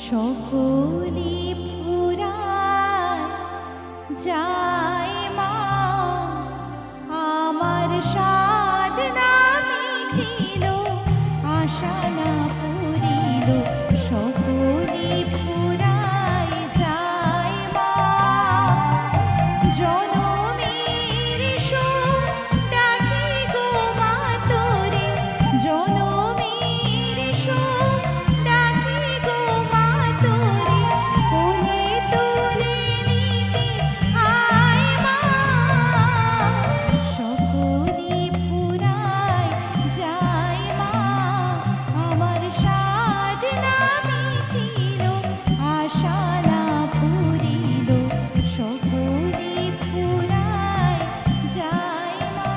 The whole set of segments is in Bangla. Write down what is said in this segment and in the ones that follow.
সকলি ফুরায় যায় মা, আমার সাধনা মিটিল, আশা না পুরিল। সকলি ফুরায় যায় মা, জনমের সুখ ডাকি গো মা তোরে, জনমের সুখ ডাকি গো মা তোরে, কোলে তুলে নিতে আয় মা। সকলি ফুরায় যায় মা, আমার সাধনা মিটিল, আশা না পুরিল। সকলি ফুরায় যায় মা।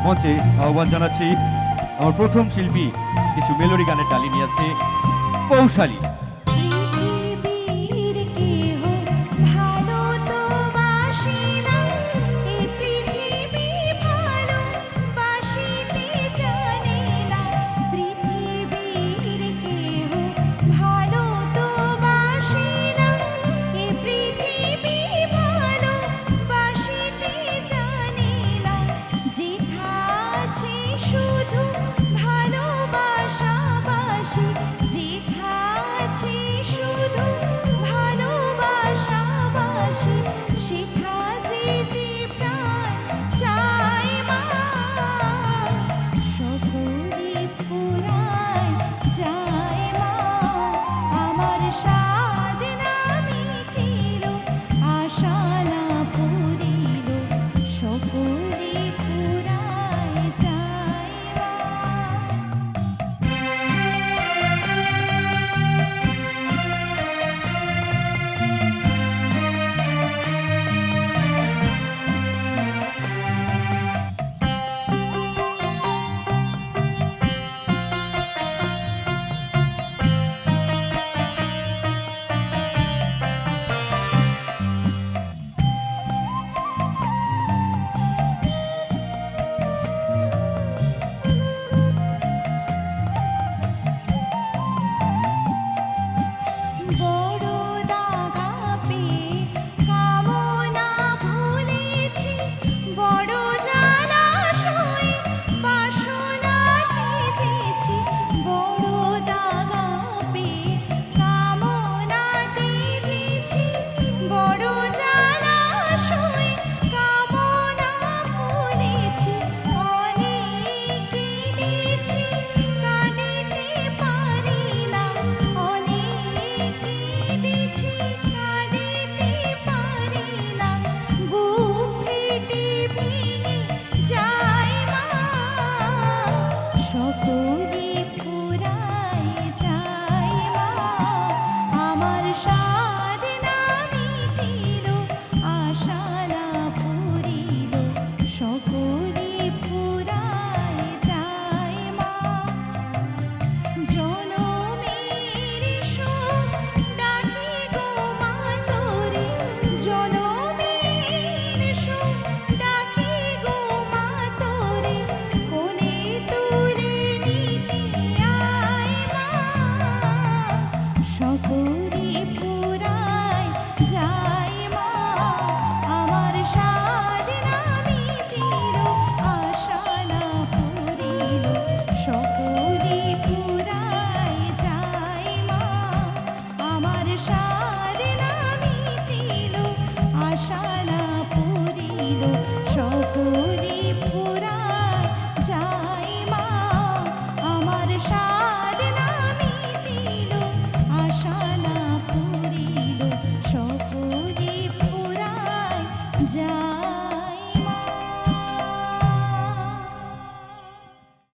মঞ্চে আহ্বান জানাচ্ছি আমার প্রথম শিল্পী, কিছু মেলোডি গানের টালি নিয়ে আসছে পৌশালী।